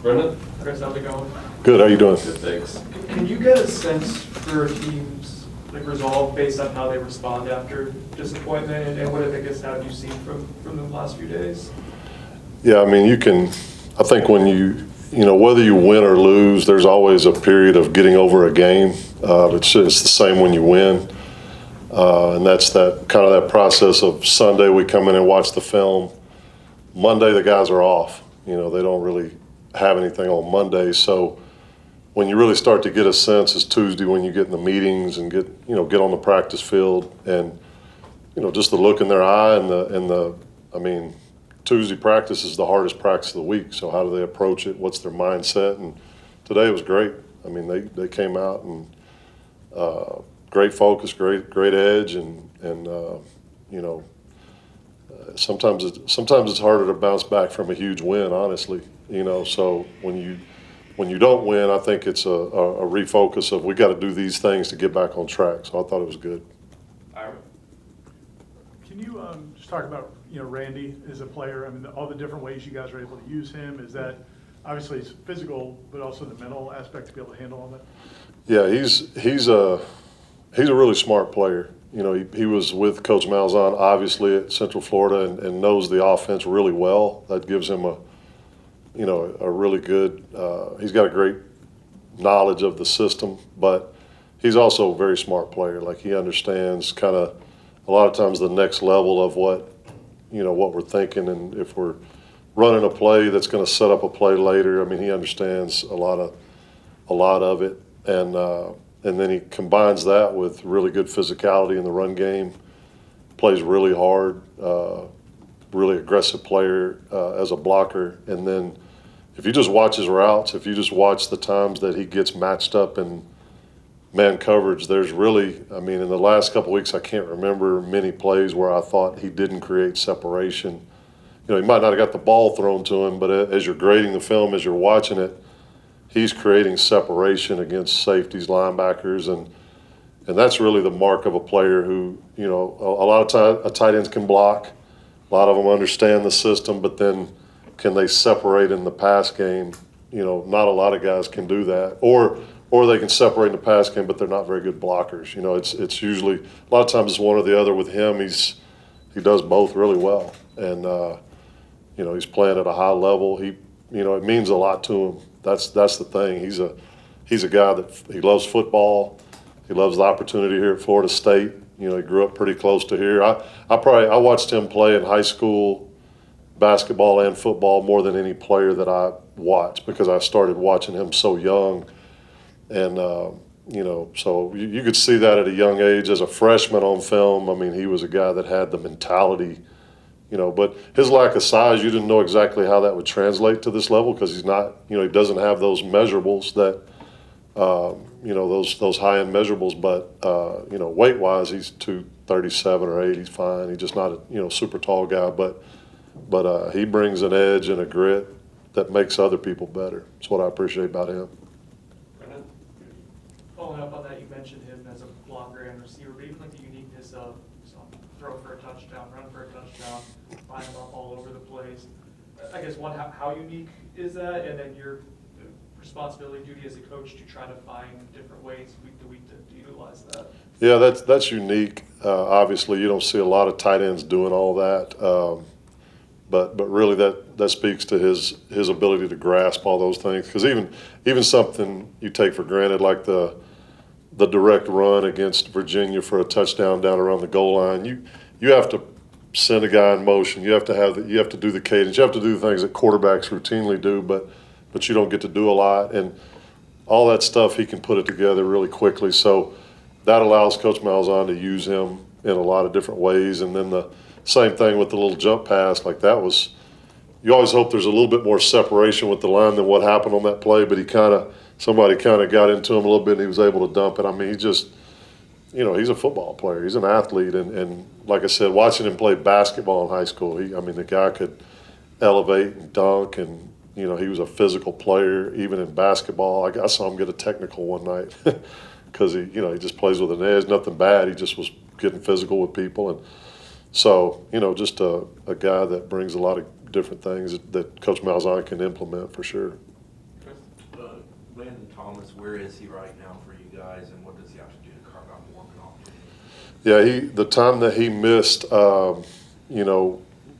Brendan, Chris, how's it going? Good, how you doing? Good, thanks. Can you get a sense for teams' resolve based on how they respond after disappointment, and what, I guess, have you seen from the last few days? Yeah, I mean, I think when whether you win or lose, there's always a period of getting over a game. It's the same when you win. And that's that kind of that process of Sunday we come in and watch the film. Monday the guys are off. They don't really have anything on Monday. So when you really start to get a sense is Tuesday when you get in the meetings and get on the practice field, and just the look in their eye and Tuesday practice is the hardest practice of the week. So how do they approach it? What's their mindset? And today was great. I mean, they came out and great focus, great edge, and sometimes it's harder to bounce back from a huge win, honestly. So when you don't win, I think it's a refocus of we got to do these things to get back on track. So I thought it was good. Can you just talk about Randy as a player? I mean, all the different ways you guys are able to use him. Is that obviously it's physical, but also the mental aspect to be able to handle all that? Yeah, he's a really smart player. He was with Coach Malzahn, obviously, at Central Florida and knows the offense really well. That gives him a really good, he's got a great knowledge of the system, but he's also a very smart player. Like, he understands kind of a lot of times the next level of what we're thinking, and if we're running a play that's going to set up a play later. I mean, he understands a lot of it, and then he combines that with really good physicality in the run game. Plays really hard, really aggressive player as a blocker. And then if you just watch his routes, if you just watch the times that he gets matched up in man coverage, there's really, I mean, in the last couple of weeks, I can't remember many plays where I thought he didn't create separation. He might not have got the ball thrown to him, but as you're grading the film, as you're watching it, he's creating separation against safeties, linebackers, and that's really the mark of a player who, a lot of times tight ends can block. A lot of them understand the system, but then can they separate in the pass game? Not a lot of guys can do that. Or they can separate in the pass game, but they're not very good blockers. It's usually, a lot of times it's one or the other. With him, he does both really well. And, he's playing at a high level. It means a lot to him. That's the thing. He's a guy that he loves football. He loves the opportunity here at Florida State. He grew up pretty close to here. I watched him play in high school basketball and football more than any player that I watched, because I started watching him so young. And, so you could see that at a young age as a freshman on film. I mean, he was a guy that had the mentality, but his lack of size, you didn't know exactly how that would translate to this level, because he's not, he doesn't have those measurables that, those high-end measurables. But, weight-wise, he's 237 or 8. He's fine. He's just not a, super tall guy. But he brings an edge and a grit that makes other people better. That's what I appreciate about him. Following up on that, you mentioned him as a blocker and receiver, but even like the uniqueness of throw for a touchdown, run for a touchdown, line him up all over the place. I guess, one, how unique is that? And then your responsibility, duty as a coach to try to find different ways week to week to utilize that. Yeah, that's unique. Obviously, you don't see a lot of tight ends doing all that. But really that speaks to his ability to grasp all those things. Because even something you take for granted, like the direct run against Virginia for a touchdown down around the goal line, you have to send a guy in motion. You have to do the cadence. You have to do the things that quarterbacks routinely do, but you don't get to do a lot. And all that stuff, he can put it together really quickly. So that allows Coach Malzahn to use him in a lot of different ways. And then the same thing with the little jump pass. Like, that was, you always hope there's a little bit more separation with the line than what happened on that play, but somebody kind of got into him a little bit and he was able to dump it. I mean, he just, he's a football player. He's an athlete. And like I said, watching him play basketball in high school, the guy could elevate and dunk, and, he was a physical player even in basketball. I saw him get a technical one night because he just plays with an edge, nothing bad. He just was getting physical with people. And so, just a guy that brings a lot of different things that Coach Malzahn can implement for sure. Landon Thomas, where is he right now for you guys, and what does he have to do to carve out more of an opportunity? Yeah, the time that he missed,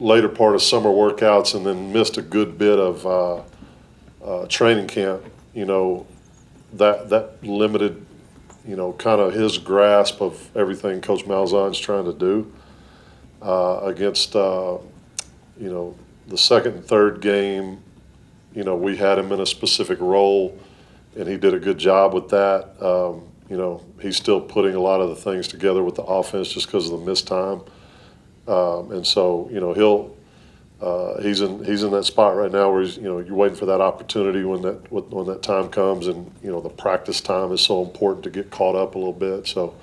later part of summer workouts and then missed a good bit of training camp, that limited, kind of his grasp of everything Coach Malzahn's trying to do against, the second and third game. We had him in a specific role, and he did a good job with that. He's still putting a lot of the things together with the offense just because of the missed time. And so, he's in that spot right now where he's, you're waiting for that opportunity when that time comes, and the practice time is so important to get caught up a little bit. So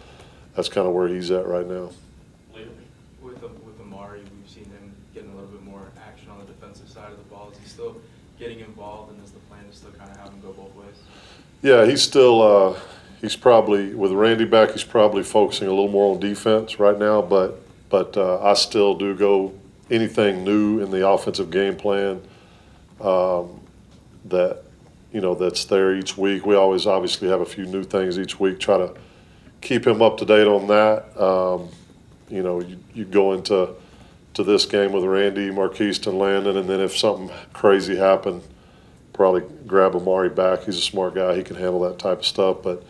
that's kind of where he's at right now. With Amari, we've seen him getting a little bit more action on the defensive side of the ball. Is he still getting involved, and is the plan to still kind of have him go both ways? Yeah, he's still. He's probably, with Randy back, he's probably focusing a little more on defense right now. But I still do go anything new in the offensive game plan that's there each week. We always obviously have a few new things each week. Try to keep him up to date on that. You go into this game with Randy, Marquise, and Landon, and then if something crazy happened, probably grab Amari back. He's a smart guy. He can handle that type of stuff. But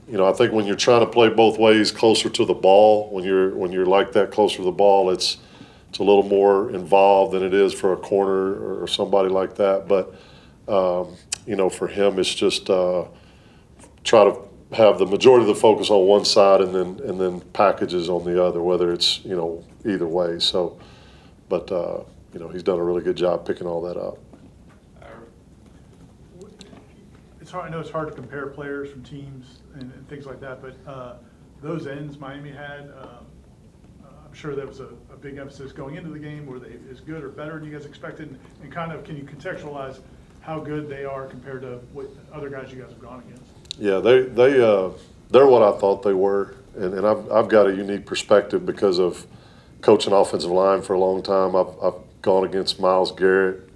I think when you're trying to play both ways, closer to the ball, when you're like that, closer to the ball, it's a little more involved than it is for a corner or somebody like that. But for him, it's just try to have the majority of the focus on one side and then packages on the other, whether it's either way. So, but he's done a really good job picking all that up. It's hard, I know it's hard to compare players from teams and things like that, but those ends Miami had, I'm sure that was a big emphasis going into the game. Were they as good or better than you guys expected? And kind of, can you contextualize how good they are compared to what other guys you guys have gone against? Yeah, they're what I thought they were, and I've got a unique perspective because of coaching offensive line for a long time. I've gone against Myles Garrett,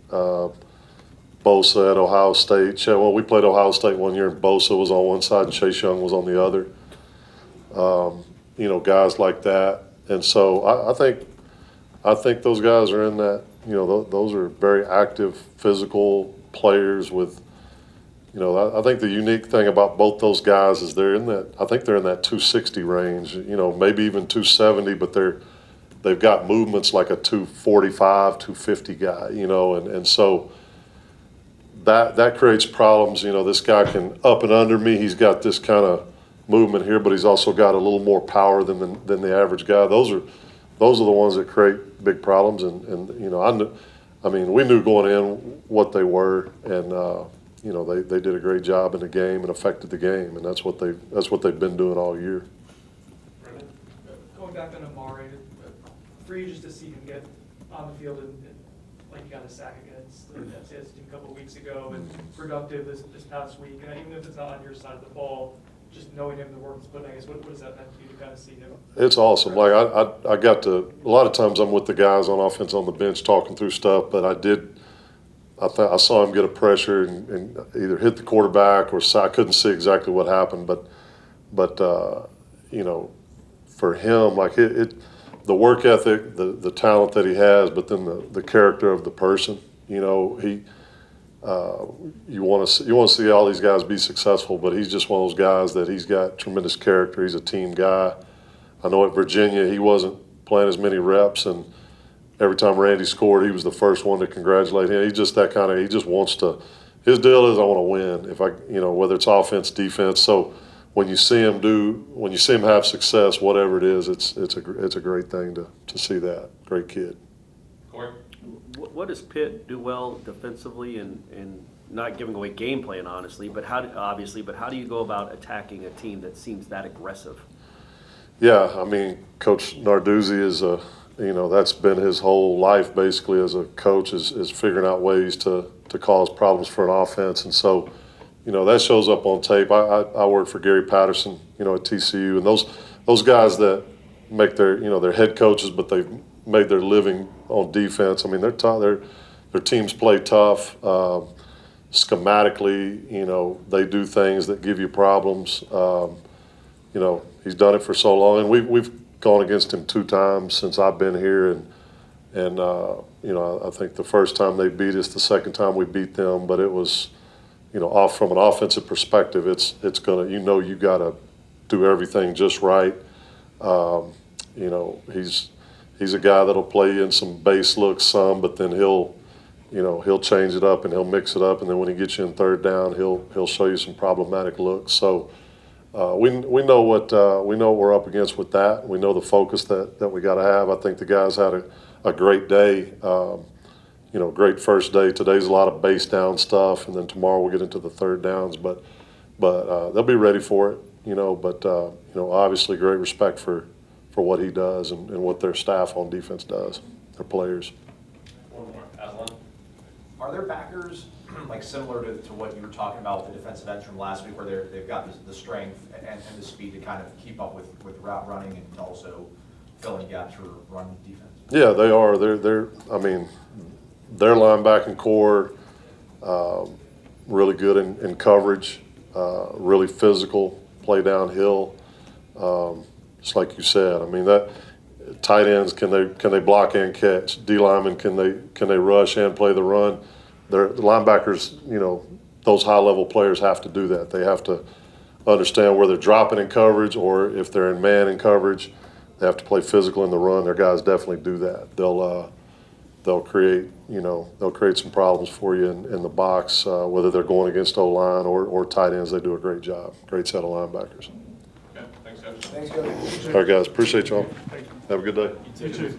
Bosa at Ohio State. Well, we played Ohio State one year, and Bosa was on one side and Chase Young was on the other. Guys like that, and so I think those guys are in that. Those are very active, physical players with. I think the unique thing about both those guys is they're in that. I think they're in that 260 range. Maybe even 270, but they've got movements like a 245, 250 guy. And so. That creates problems. This guy can up and under me. He's got this kind of movement here, but he's also got a little more power than the average guy. Those are the ones that create big problems. And we knew going in what they were, and they did a great job in the game and affected the game, and that's what they've been doing all year. Going back on Amari, for you just to see him get on the field and like you got a sack against the FCS team a couple of weeks ago, and productive this past week. And even if it's not on your side of the ball, just knowing him, the work he's put in, I guess, what does that mean to you to kind of see him? It's awesome. Like I got to, a lot of times I'm with the guys on offense on the bench talking through stuff, but I saw him get a pressure and either hit the quarterback or I couldn't see exactly what happened, but for him, like the work ethic, the talent that he has, but then the character of the person. You want to see all these guys be successful, but he's just one of those guys that he's got tremendous character. He's a team guy. I know at Virginia he wasn't playing as many reps, and every time Randy scored, he was the first one to congratulate him. He's just that kind of. He just wants to. His deal is I want to win. Whether it's offense, defense. So when you see him have success, whatever it is, it's a great thing to see that. Great kid. Corey? What does Pitt do well defensively and not giving away game plan, honestly, but how do you go about attacking a team that seems that aggressive? Yeah, Coach Narduzzi is that's been his whole life basically as a coach is figuring out ways to cause problems for an offense, and so that shows up on tape. I work for Gary Patterson, at TCU, and those guys that make their head coaches, but they've made their living on defense. They're tough. Their teams play tough. schematically, they do things that give you problems. He's done it for so long, and we've gone against him 2 times since I've been here, and I think the first time they beat us, the second time we beat them, but it was, off from an offensive perspective, it's gonna, you gotta do everything just right. He's a guy that'll play in some base looks some, but then he'll change it up and he'll mix it up, and then when he gets you in third down, he'll show you some problematic looks. So we know what we're up against with that. We know the focus that we got to have. I think the guys had a great day. Great first day. Today's a lot of base down stuff, and then tomorrow we'll get into the third downs. But they'll be ready for it. But obviously great respect for what he does and what their staff on defense does, their players. One more. Aslan? Are there backers like similar to what you were talking about with the defensive ends from last week, where they've got the strength and the speed to kind of keep up with route running and also filling gaps for run defense? Yeah, they are. They're their linebacking core, really good in coverage, really physical, play downhill. Just like you said, that tight ends, can they block and catch? D linemen, can they rush and play the run? The linebackers, those high level players have to do that. They have to understand where they're dropping in coverage, or if they're in man in coverage, they have to play physical in the run. Their guys definitely do that. They'll create some problems for you in the box, whether they're going against O-line or tight ends. They do a great job. Great set of linebackers. Thanks, Coach. All right, guys. Appreciate y'all. Thank you. Have a good day. You too.